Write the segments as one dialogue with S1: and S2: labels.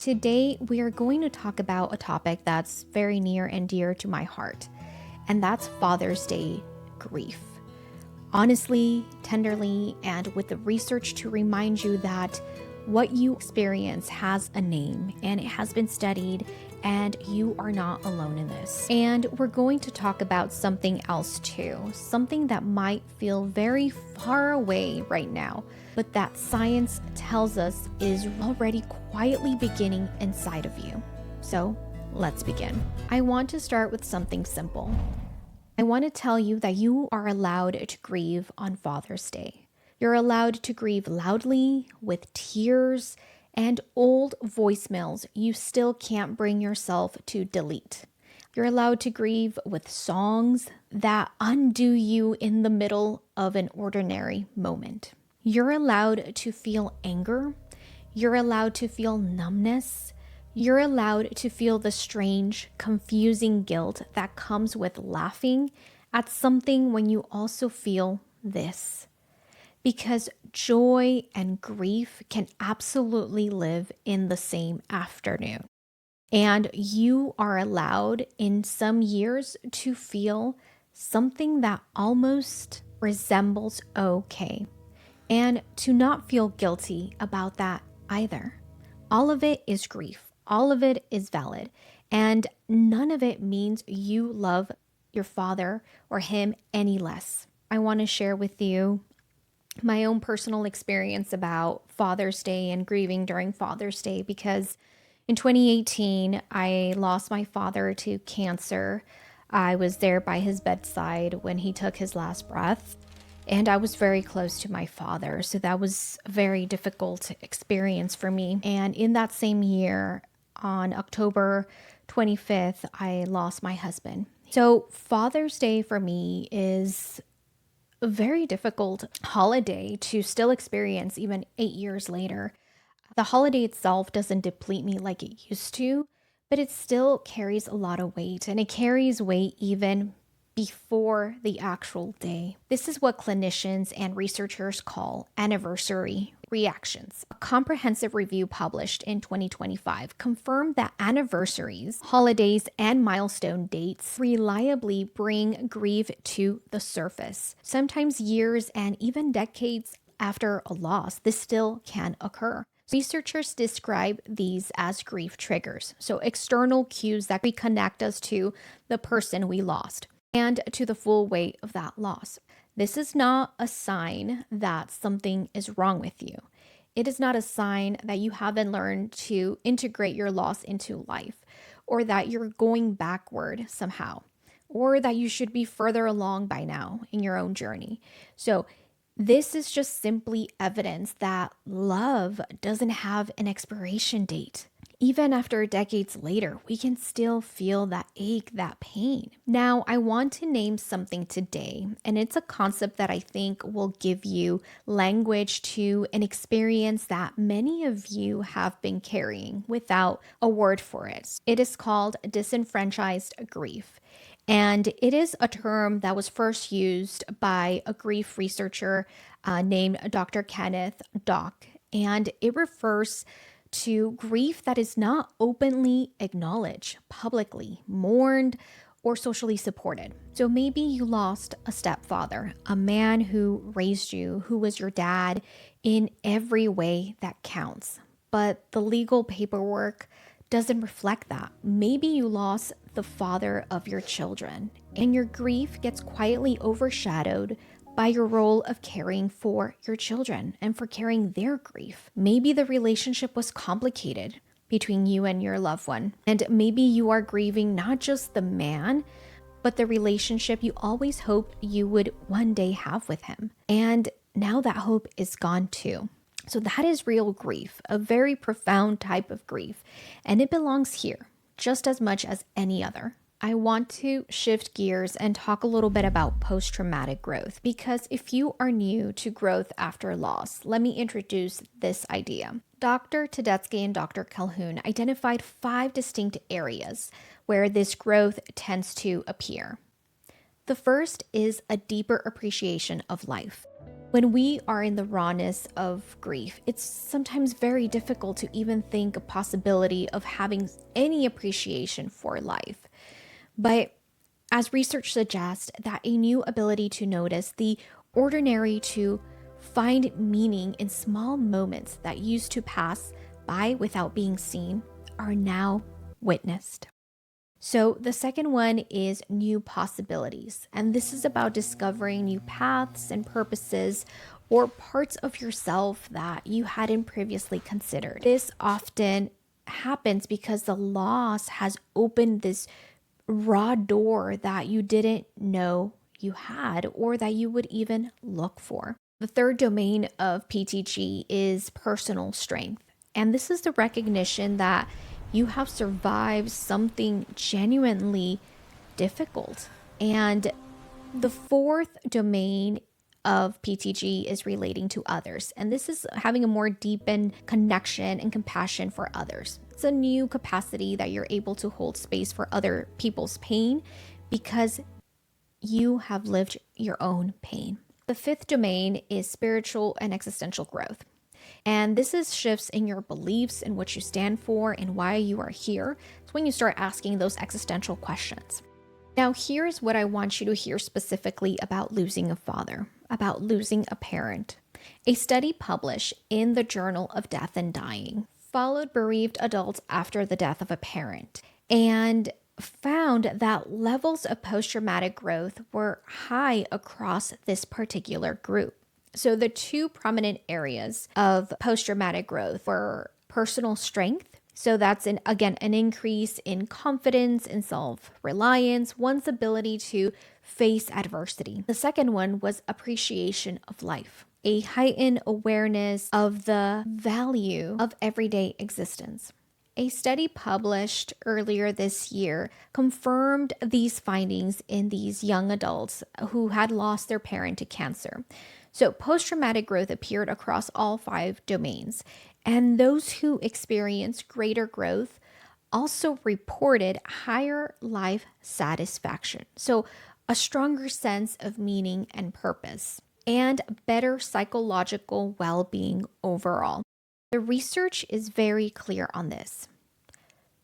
S1: Today, we are going to talk about a topic that's very near and dear to my heart, and that's Father's Day grief. Honestly, tenderly, and with the research to remind you that what you experience has a name and it has been studied, and you are not alone in this. And we're going to talk about something else too, something that might feel very far away right now, but that science tells us is already quietly beginning inside of you. So let's begin. I want to start with something simple. I want to tell you that you are allowed to grieve on Father's Day. You're allowed to grieve loudly, with tears, and old voicemails you still can't bring yourself to delete. You're allowed to grieve with songs that undo you in the middle of an ordinary moment. You're allowed to feel anger. You're allowed to feel numbness. You're allowed to feel the strange, confusing guilt that comes with laughing at something when you also feel this. Because joy and grief can absolutely live in the same afternoon. And you are allowed in some years to feel something that almost resembles okay. And to not feel guilty about that either. All of it is grief. All of it is valid. And none of it means you love your father or him any less. I want to share with you my own personal experience about Father's Day and grieving during Father's Day, because in 2018, I lost my father to cancer. I was there by his bedside when he took his last breath, and I was very close to my father. So that was a very difficult experience for me. And in that same year, on October 25th, I lost my husband. So Father's Day for me is a very difficult holiday to still experience even 8 years later. The holiday itself doesn't deplete me like it used to, but it still carries a lot of weight, and it carries weight even before the actual day. This is what clinicians and researchers call anniversary reactions. A comprehensive review published in 2025 confirmed that anniversaries, holidays, and milestone dates reliably bring grief to the surface. Sometimes years and even decades after a loss, this still can occur. Researchers describe these as grief triggers, so external cues that reconnect us to the person we lost and to the full weight of that loss. This is not a sign that something is wrong with you. It is not a sign that you haven't learned to integrate your loss into life, or that you're going backward somehow, or that you should be further along by now in your own journey. So this is just simply evidence that love doesn't have an expiration date. Even after decades later, we can still feel that ache, that pain. Now, I want to name something today, and it's a concept that I think will give you language to an experience that many of you have been carrying without a word for it. It is called disenfranchised grief. And it is a term that was first used by a grief researcher named Dr. Kenneth Dock. And it refers to grief that is not openly acknowledged, publicly mourned, or socially supported. So maybe you lost a stepfather, a man who raised you, who was your dad in every way that counts. But the legal paperwork doesn't reflect that. Maybe you lost the father of your children, and your grief gets quietly overshadowed by your role of caring for your children and for carrying their grief. Maybe the relationship was complicated between you and your loved one, and maybe you are grieving not just the man, but the relationship you always hoped you would one day have with him. And now that hope is gone too. So that is real grief, a very profound type of grief, and it belongs here just as much as any other. I want to shift gears and talk a little bit about post-traumatic growth, because if you are new to growth after loss, let me introduce this idea. Dr. Tedeschi and Dr. Calhoun identified 5 distinct areas where this growth tends to appear. The first is a deeper appreciation of life. When we are in the rawness of grief, it's sometimes very difficult to even think a possibility of having any appreciation for life. But as research suggests, that a new ability to notice the ordinary, to find meaning in small moments that used to pass by without being seen, are now witnessed. So the second one is new possibilities. And this is about discovering new paths and purposes or parts of yourself that you hadn't previously considered. This often happens because the loss has opened this raw door that you didn't know you had or that you would even look for. The third domain of PTG is personal strength. And this is the recognition that you have survived something genuinely difficult. And the fourth domain of PTG is relating to others. And this is having a more deepened connection and compassion for others. It's a new capacity that you're able to hold space for other people's pain because you have lived your own pain. The fifth domain is spiritual and existential growth. And this is shifts in your beliefs and what you stand for and why you are here. It's when you start asking those existential questions. Now, here's what I want you to hear specifically about losing a father, about losing a parent. A study published in the Journal of Death and Dying followed bereaved adults after the death of a parent and found that levels of post-traumatic growth were high across this particular group. So the two prominent areas of post-traumatic growth were personal strength. So that's an increase in confidence and self-reliance, one's ability to face adversity. The second one was appreciation of life, a heightened awareness of the value of everyday existence. A study published earlier this year confirmed these findings in these young adults who had lost their parent to cancer. So post-traumatic growth appeared across all 5 domains, and those who experienced greater growth also reported higher life satisfaction. So a stronger sense of meaning and purpose, and better psychological well-being overall. The research is very clear on this.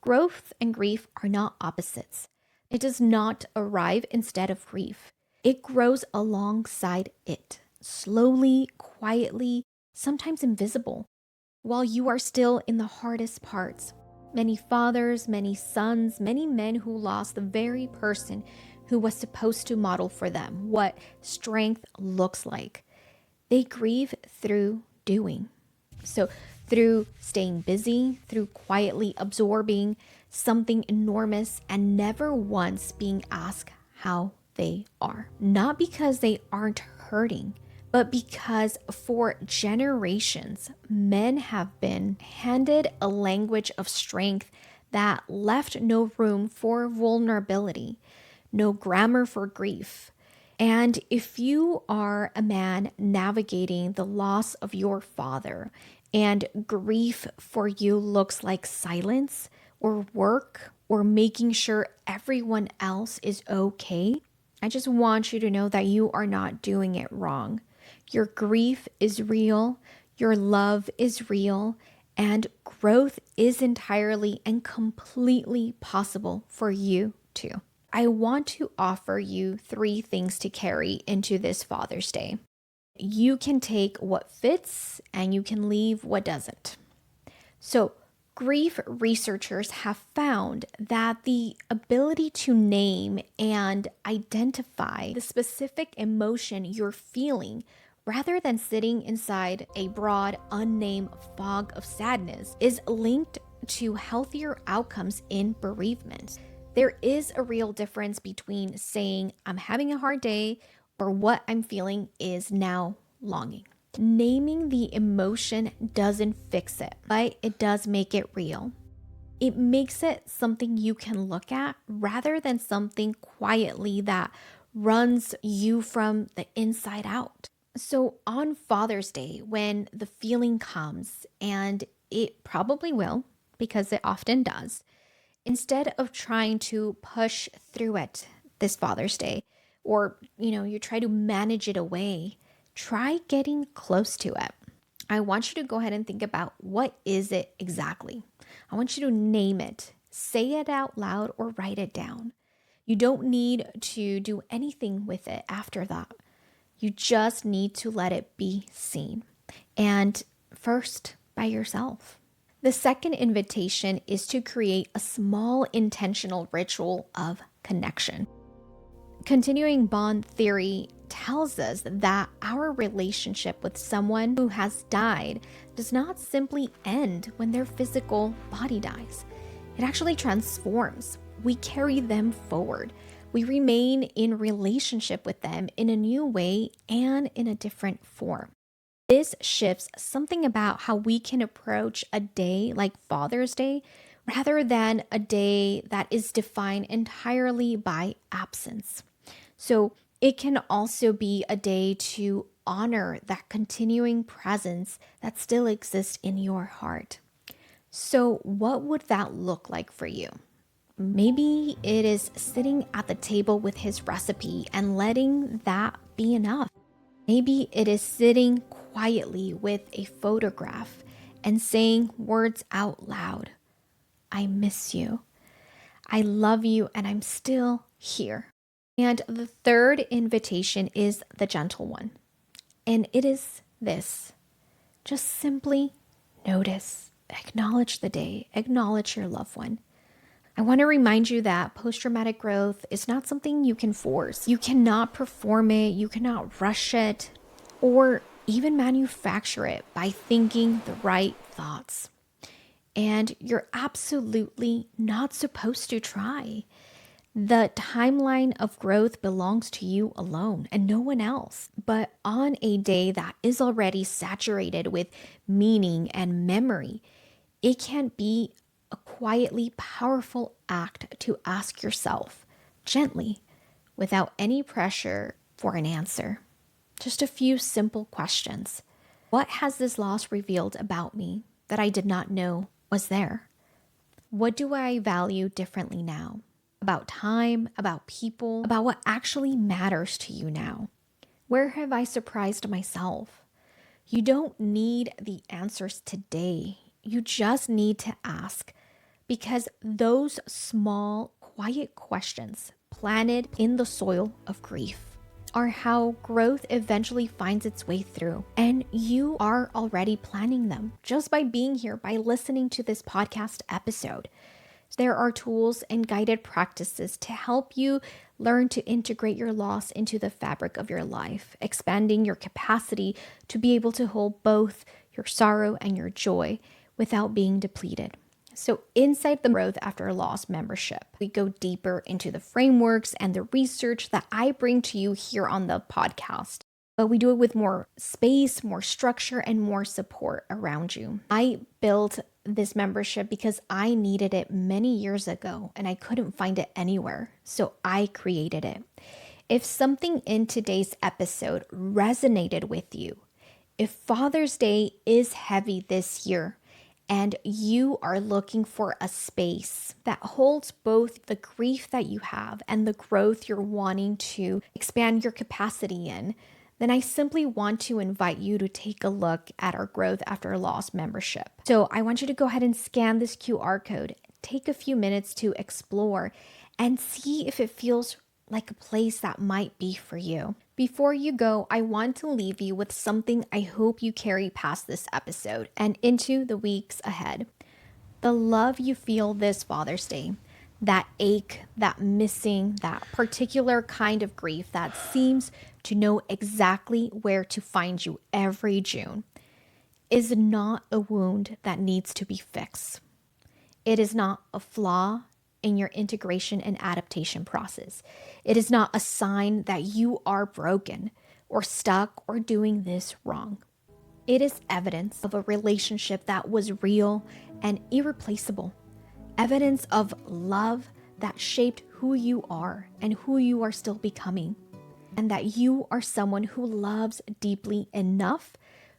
S1: Growth and grief are not opposites. It does not arrive instead of grief. It grows alongside it. Slowly, quietly, sometimes invisible, while you are still in the hardest parts. Many fathers, many sons, many men who lost the very person who was supposed to model for them what strength looks like. They grieve through doing. So through staying busy, through quietly absorbing something enormous and never once being asked how they are. Not because they aren't hurting, but because for generations, men have been handed a language of strength that left no room for vulnerability, no grammar for grief. And if you are a man navigating the loss of your father and grief for you looks like silence or work or making sure everyone else is okay, I just want you to know that you are not doing it wrong. Your grief is real, your love is real, and growth is entirely and completely possible for you too. I want to offer you 3 things to carry into this Father's Day. You can take what fits and you can leave what doesn't. So, grief researchers have found that the ability to name and identify the specific emotion you're feeling rather than sitting inside a broad, unnamed fog of sadness is linked to healthier outcomes in bereavement. There is a real difference between saying, I'm having a hard day, or what I'm feeling is now longing. Naming the emotion doesn't fix it, but it does make it real. It makes it something you can look at rather than something quietly that runs you from the inside out. So on Father's Day, when the feeling comes, and it probably will, because it often does, instead of trying to push through it this Father's Day, or, you try to manage it away, try getting close to it. I want you to go ahead and think about, what is it exactly? I want you to name it, say it out loud, or write it down. You don't need to do anything with it after that. You just need to let it be seen. And first, by yourself. The second invitation is to create a small intentional ritual of connection. Continuing bond theory tells us that our relationship with someone who has died does not simply end when their physical body dies. It actually transforms. We carry them forward. We remain in relationship with them in a new way and in a different form. This shifts something about how we can approach a day like Father's Day, rather than a day that is defined entirely by absence. So it can also be a day to honor that continuing presence that still exists in your heart. So what would that look like for you? Maybe it is sitting at the table with his recipe and letting that be enough. Maybe it is sitting quietly with a photograph and saying words out loud. I miss you. I love you, and I'm still here. And the third invitation is the gentle one. And it is this: just simply notice, acknowledge the day, acknowledge your loved one. I want to remind you that post-traumatic growth is not something you can force. You cannot perform it, you cannot rush it, or even manufacture it by thinking the right thoughts. And you're absolutely not supposed to try. The timeline of growth belongs to you alone and no one else. But on a day that is already saturated with meaning and memory, it can be a quietly powerful act to ask yourself gently, without any pressure for an answer. Just a few simple questions. What has this loss revealed about me that I did not know was there? What do I value differently now? About time, about people, about what actually matters to you now? Where have I surprised myself? You don't need the answers today. You just need to ask, because those small, quiet questions planted in the soil of grief are how growth eventually finds its way through. And you are already planning them just by being here, by listening to this podcast episode. There are tools and guided practices to help you learn to integrate your loss into the fabric of your life, expanding your capacity to be able to hold both your sorrow and your joy without being depleted. So inside the Growth After a Loss membership, we go deeper into the frameworks and the research that I bring to you here on the podcast. But we do it with more space, more structure, and more support around you. I built this membership because I needed it many years ago and I couldn't find it anywhere. So I created it. If something in today's episode resonated with you, if Father's Day is heavy this year, and you are looking for a space that holds both the grief that you have and the growth you're wanting to expand your capacity in, then I simply want to invite you to take a look at our Growth After a Loss membership. So I want you to go ahead and scan this QR code, take a few minutes to explore, and see if it feels like a place that might be for you. Before you go, I want to leave you with something I hope you carry past this episode and into the weeks ahead. The love you feel this Father's Day, that ache, that missing, that particular kind of grief that seems to know exactly where to find you every June, is not a wound that needs to be fixed. It is not a flaw in your integration and adaptation process. It is not a sign that you are broken or stuck or doing this wrong. It is evidence of a relationship that was real and irreplaceable. Evidence of love that shaped who you are and who you are still becoming. And that you are someone who loves deeply enough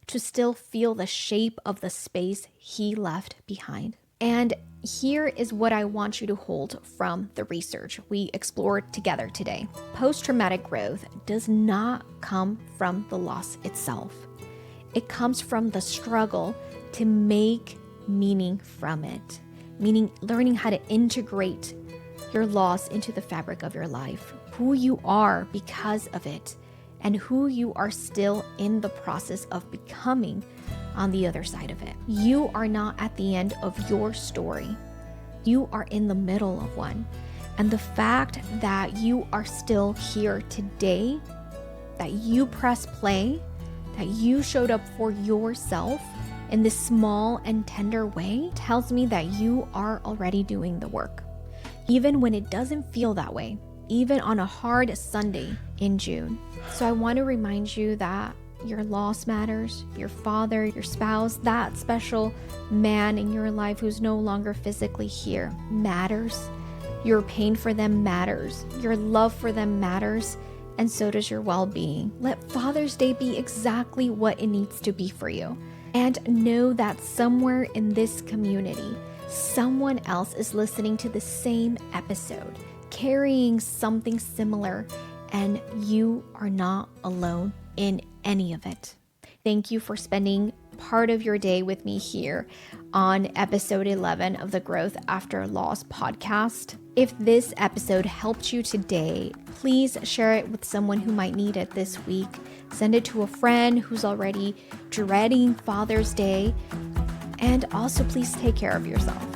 S1: to still feel the shape of the space he left behind. And Here is what I want you to hold from the research we explored together today. Post-traumatic growth does not come from the loss itself. It comes from the struggle to make meaning from it, meaning learning how to integrate your loss into the fabric of your life, who you are because of it, and who you are still in the process of becoming on the other side of it. You are not at the end of your story. You are in the middle of one. And the fact that you are still here today, that you press play, that you showed up for yourself in this small and tender way tells me that you are already doing the work. Even when it doesn't feel that way, even on a hard Sunday in June. So I want to remind you that your loss matters, your father, your spouse, that special man in your life who's no longer physically here matters. Your pain for them matters. Your love for them matters. And so does your well-being. Let Father's Day be exactly what it needs to be for you. And know that somewhere in this community, someone else is listening to the same episode, carrying something similar, and you are not alone in any of it. Thank you for spending part of your day with me here on episode 11 of the Growth After Loss podcast. If this episode helped you today, please share it with someone who might need it this week. Send it to a friend who's already dreading Father's Day. And also, please take care of yourself.